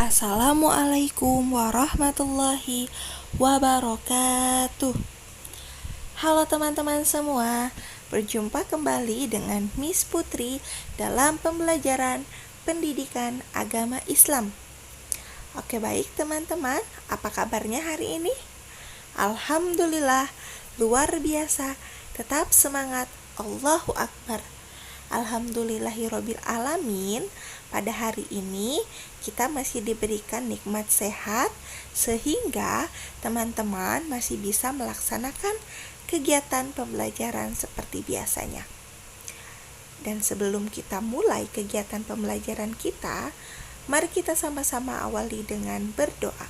Assalamualaikum warahmatullahi wabarakatuh. Halo teman-teman semua, berjumpa kembali dengan Miss Putri dalam pembelajaran pendidikan agama Islam. Oke, baik teman-teman, apa kabarnya hari ini? Alhamdulillah, luar biasa, tetap semangat, Allahu Akbar. Alhamdulillahirabbil alamin. Pada hari ini kita masih diberikan nikmat sehat sehingga teman-teman masih bisa melaksanakan kegiatan pembelajaran seperti biasanya. Dan sebelum kita mulai kegiatan pembelajaran kita, mari kita sama-sama awali dengan berdoa.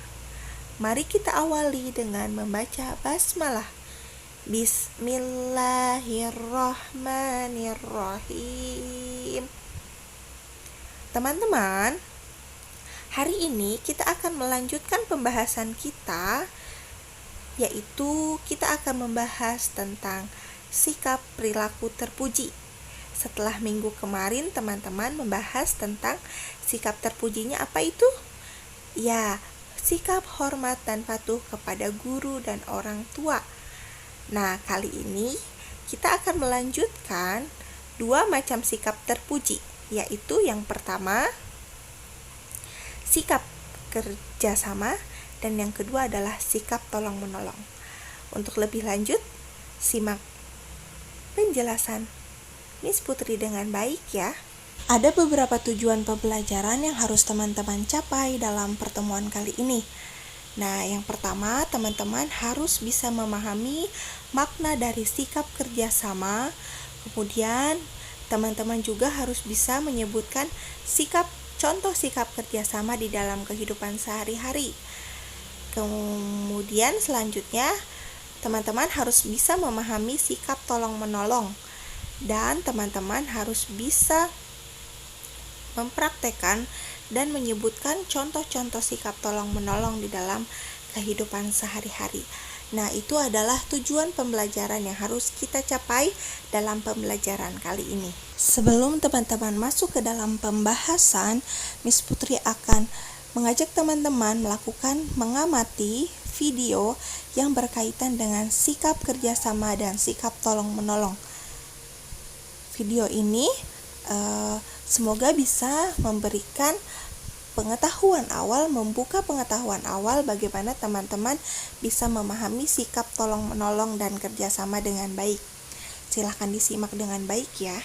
Mari kita awali dengan membaca basmalah. Bismillahirrahmanirrahim. Teman-teman, hari ini kita akan melanjutkan pembahasan kita, yaitu kita akan membahas tentang sikap perilaku terpuji. Setelah minggu kemarin teman-teman membahas tentang sikap terpujinya apa itu? Ya, sikap hormat dan patuh kepada guru dan orang tua. Nah, kali ini kita akan melanjutkan dua macam sikap terpuji, yaitu yang pertama, sikap kerjasama, dan yang kedua adalah sikap tolong-menolong. Untuk lebih lanjut, simak penjelasan Miss Putri dengan baik ya. Ada beberapa tujuan pembelajaran yang harus teman-teman capai dalam pertemuan kali ini. Nah, yang pertama, teman-teman harus bisa memahami makna dari sikap kerjasama. Kemudian, teman-teman juga harus bisa menyebutkan contoh sikap kerjasama di dalam kehidupan sehari-hari. Kemudian, selanjutnya, teman-teman harus bisa memahami sikap tolong-menolong. Dan teman-teman harus bisa mempraktekkan dan menyebutkan contoh-contoh sikap tolong-menolong di dalam kehidupan sehari-hari. Nah, itu adalah tujuan pembelajaran yang harus kita capai dalam pembelajaran kali ini. Sebelum teman-teman masuk ke dalam pembahasan, Miss Putri akan mengajak teman-teman mengamati video yang berkaitan dengan sikap kerjasama dan sikap tolong-menolong. Video ini semoga bisa memberikan membuka pengetahuan awal bagaimana teman-teman bisa memahami sikap tolong-menolong dan kerjasama dengan baik. Silahkan disimak dengan baik ya.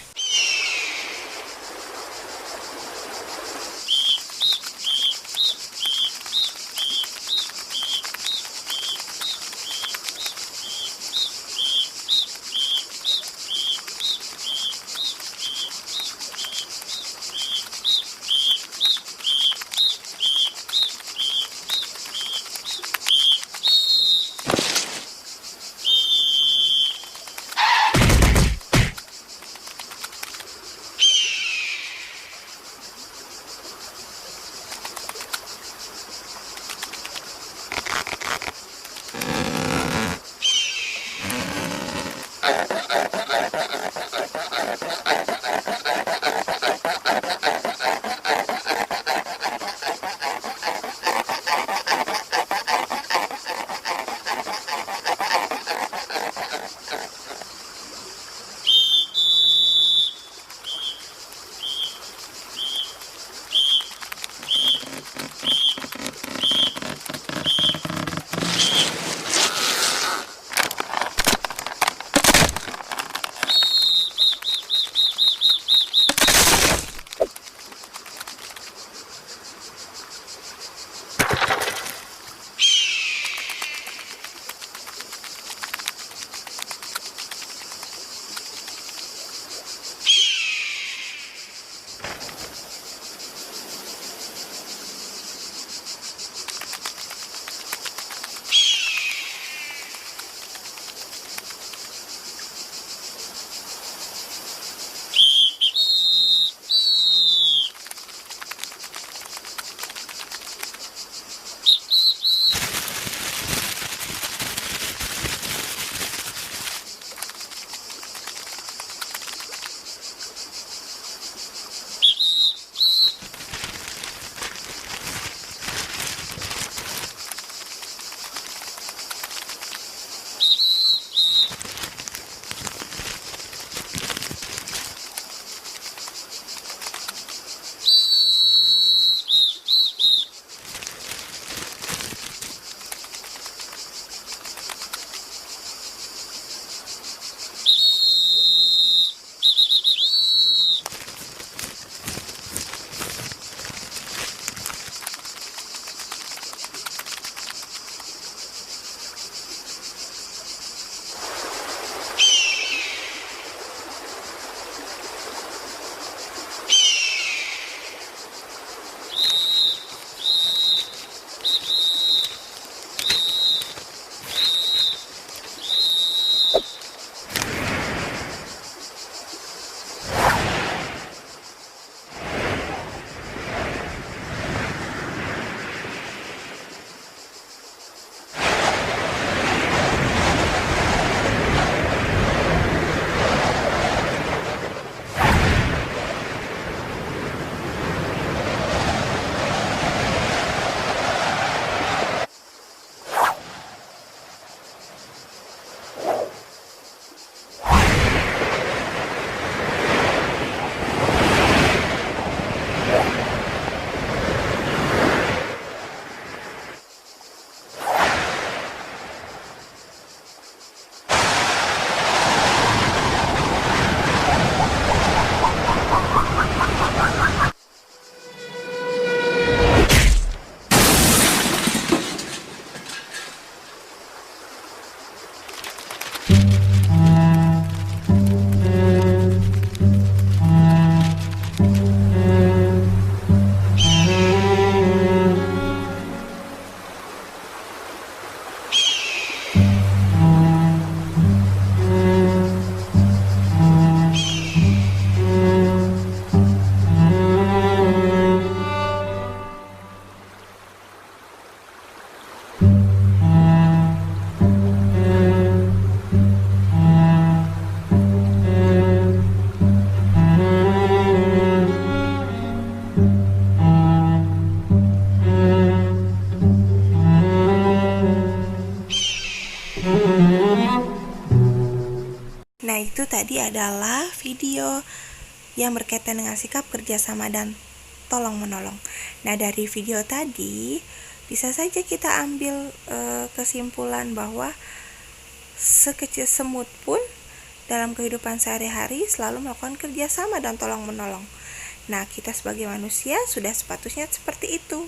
video tadi adalah video yang berkaitan dengan sikap kerjasama dan tolong menolong. Nah, dari video tadi bisa saja kita ambil kesimpulan bahwa sekecil semut pun dalam kehidupan sehari-hari selalu melakukan kerjasama dan tolong menolong. Nah, kita sebagai manusia sudah sepatutnya seperti itu.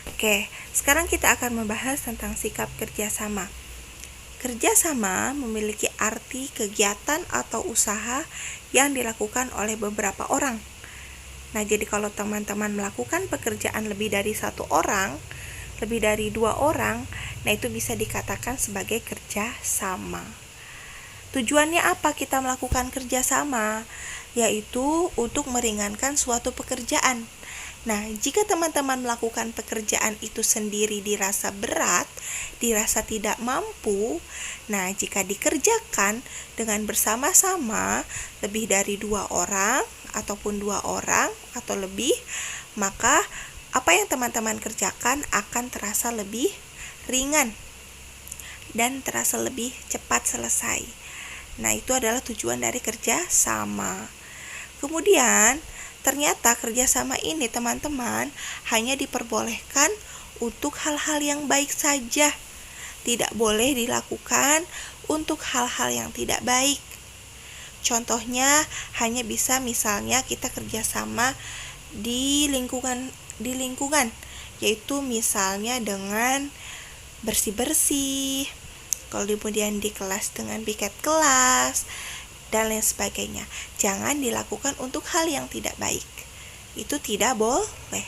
Oke, sekarang kita akan membahas tentang sikap kerjasama. Kerjasama memiliki arti kegiatan atau usaha yang dilakukan oleh beberapa orang. Nah, jadi kalau teman-teman melakukan pekerjaan lebih dari satu orang, lebih dari 2 orang, nah itu bisa dikatakan sebagai kerjasama. Tujuannya apa kita melakukan kerjasama? Yaitu untuk meringankan suatu pekerjaan. Nah, jika teman-teman melakukan pekerjaan itu sendiri dirasa berat, dirasa tidak mampu, nah jika dikerjakan dengan bersama-sama lebih dari 2 orang ataupun 2 orang atau lebih, maka apa yang teman-teman kerjakan akan terasa lebih ringan dan terasa lebih cepat selesai. Nah, itu adalah tujuan dari kerjasama. Kemudian, ternyata kerjasama ini teman-teman hanya diperbolehkan untuk hal-hal yang baik saja. Tidak boleh dilakukan untuk hal-hal yang tidak baik. Contohnya hanya bisa misalnya kita kerjasama di lingkungan, yaitu misalnya dengan bersih-bersih, kemudian di kelas dengan piket kelas, dan lain sebagainya. Jangan dilakukan untuk hal yang tidak baik. Itu tidak boleh.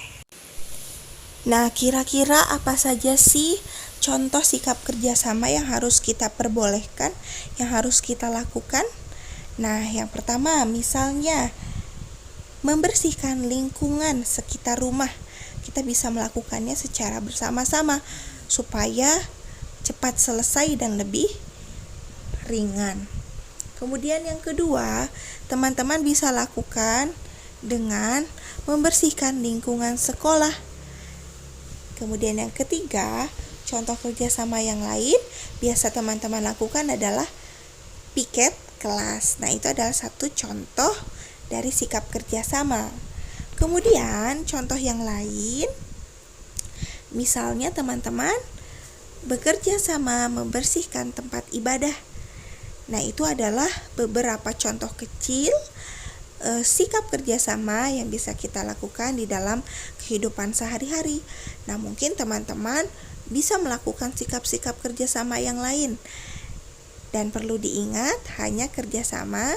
Nah, kira-kira apa saja sih contoh sikap kerjasama yang harus kita perbolehkan, yang harus kita lakukan? Nah, yang pertama misalnya membersihkan lingkungan sekitar rumah. Kita bisa melakukannya secara bersama-sama supaya cepat selesai dan lebih ringan. Kemudian yang kedua, teman-teman bisa lakukan dengan membersihkan lingkungan sekolah. Kemudian yang ketiga, contoh kerjasama yang lain biasa teman-teman lakukan adalah piket kelas. Nah, itu adalah satu contoh dari sikap kerjasama. Kemudian contoh yang lain, misalnya teman-teman bekerja sama membersihkan tempat ibadah. Nah, itu adalah beberapa contoh kecil sikap kerjasama yang bisa kita lakukan di dalam kehidupan sehari-hari. Nah, mungkin teman-teman bisa melakukan sikap-sikap kerjasama yang lain. Dan perlu diingat, hanya kerjasama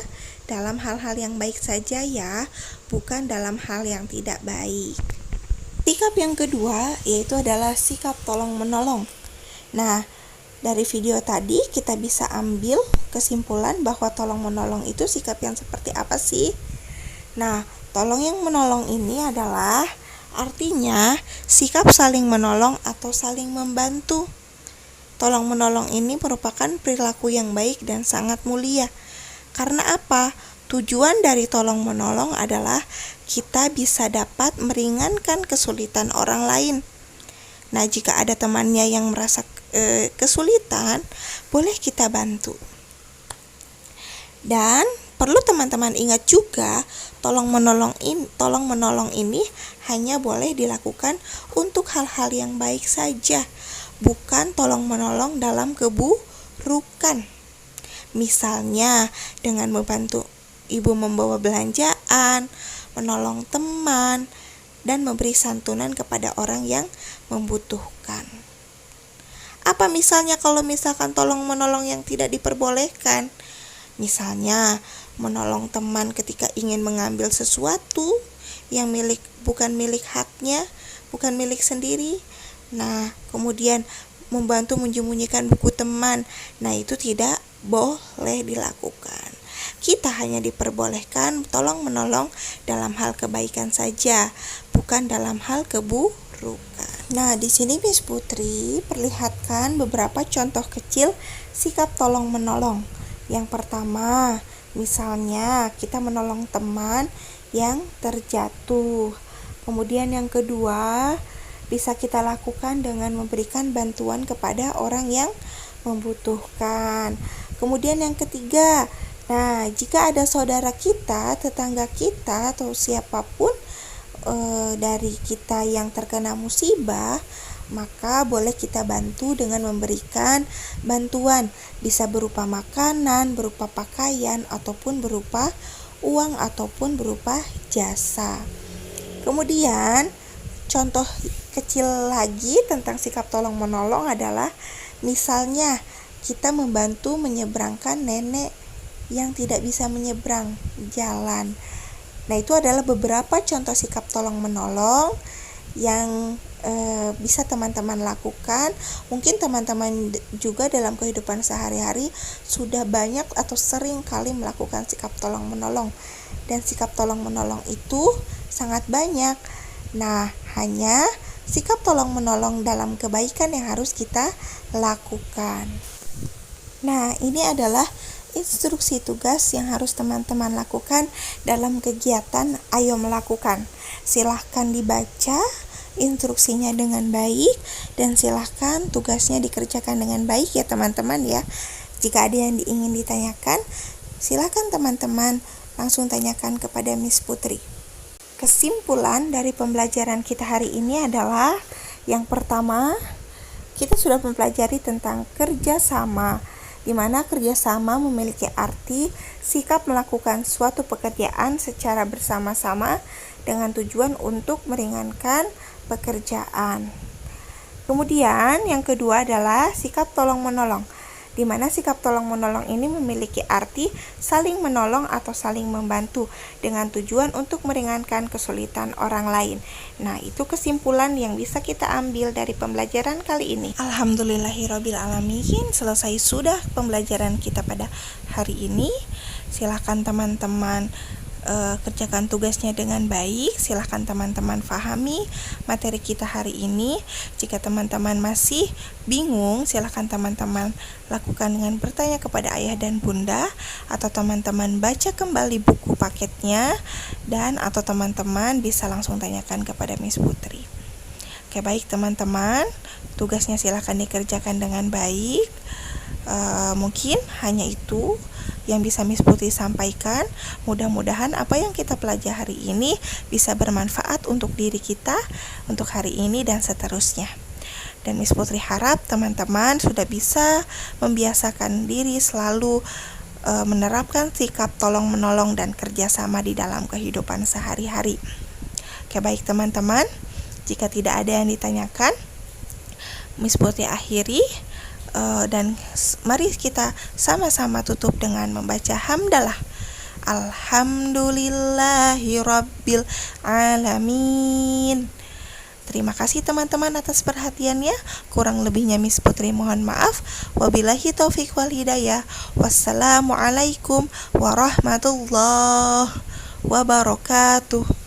dalam hal-hal yang baik saja ya, bukan dalam hal yang tidak baik. Sikap yang kedua yaitu adalah sikap tolong-menolong. Nah, dari video tadi kita bisa ambil kesimpulan bahwa tolong-menolong itu sikap yang seperti apa sih? Nah, tolong yang menolong ini adalah artinya sikap saling menolong atau saling membantu. Tolong-menolong ini merupakan perilaku yang baik dan sangat mulia. Karena apa? Tujuan dari tolong-menolong adalah kita bisa dapat meringankan kesulitan orang lain. Nah, jika ada temannya yang merasa kesulitan, boleh kita bantu. Dan perlu teman-teman ingat juga, tolong-menolong ini hanya boleh dilakukan untuk hal-hal yang baik saja, bukan tolong-menolong dalam keburukan. Misalnya dengan membantu ibu membawa belanjaan, menolong teman, dan memberi santunan kepada orang yang membutuhkan. Apa misalnya kalau misalkan tolong-menolong yang tidak diperbolehkan? Misalnya menolong teman ketika ingin mengambil sesuatu yang bukan milik haknya, bukan milik sendiri. Nah, kemudian membantu menyembunyikan buku teman. Nah, itu tidak boleh dilakukan. Kita hanya diperbolehkan tolong-menolong dalam hal kebaikan saja, bukan dalam hal keburukan. Nah, di sini Miss Putri perlihatkan beberapa contoh kecil sikap tolong-menolong. Yang pertama, misalnya kita menolong teman yang terjatuh. Kemudian yang kedua, bisa kita lakukan dengan memberikan bantuan kepada orang yang membutuhkan. Kemudian yang ketiga, Nah, jika ada saudara kita, tetangga kita, atau siapapun dari kita yang terkena musibah, maka boleh kita bantu dengan memberikan bantuan, bisa berupa makanan, berupa pakaian, ataupun berupa uang, ataupun berupa jasa. Kemudian, contoh kecil lagi tentang sikap tolong menolong adalah misalnya kita membantu menyeberangkan nenek yang tidak bisa menyeberang jalan. Nah, itu adalah beberapa contoh sikap tolong menolong yang bisa teman-teman lakukan. Mungkin teman-teman juga dalam kehidupan sehari-hari sudah banyak atau sering kali melakukan sikap tolong menolong, dan sikap tolong menolong itu sangat banyak. Nah, hanya sikap tolong menolong dalam kebaikan yang harus kita lakukan. Nah, ini adalah instruksi tugas yang harus teman-teman lakukan dalam kegiatan Ayo Melakukan. Silahkan dibaca instruksinya dengan baik, dan silahkan tugasnya dikerjakan dengan baik ya teman-teman ya. Jika ada yang ingin ditanyakan, silahkan teman-teman langsung tanyakan kepada Miss Putri. Kesimpulan dari pembelajaran kita hari ini adalah, yang pertama, kita sudah mempelajari tentang kerjasama, di mana kerjasama memiliki arti sikap melakukan suatu pekerjaan secara bersama-sama dengan tujuan untuk meringankan pekerjaan. Kemudian yang kedua adalah sikap tolong-menolong, di mana sikap tolong-menolong ini memiliki arti saling menolong atau saling membantu dengan tujuan untuk meringankan kesulitan orang lain. Nah, itu kesimpulan yang bisa kita ambil dari pembelajaran kali ini. Alhamdulillahirrabbilalamin, selesai sudah pembelajaran kita pada hari ini. Silahkan teman-teman kerjakan tugasnya dengan baik. Silahkan teman-teman pahami materi kita hari ini. Jika teman-teman masih bingung, silahkan teman-teman lakukan dengan bertanya kepada ayah dan bunda, atau teman-teman baca kembali buku paketnya, dan atau teman-teman bisa langsung tanyakan kepada Miss Putri. Oke, baik teman-teman, tugasnya silahkan dikerjakan dengan baik. Mungkin hanya itu yang bisa Miss Putri sampaikan. Mudah-mudahan apa yang kita pelajari hari ini bisa bermanfaat untuk diri kita, untuk hari ini dan seterusnya. Dan Miss Putri harap teman-teman sudah bisa membiasakan diri selalu menerapkan sikap tolong-menolong dan kerjasama di dalam kehidupan sehari-hari. Oke, baik teman-teman, jika tidak ada yang ditanyakan, Miss Putri akhiri. Dan mari kita sama-sama tutup dengan membaca hamdalah. Alhamdulillahirabbil alamin. Terima kasih teman-teman atas perhatiannya. Kurang lebihnya Miss Putri mohon maaf. Wabillahi taufik wal hidayah. Wassalamualaikum warahmatullahi wabarakatuh.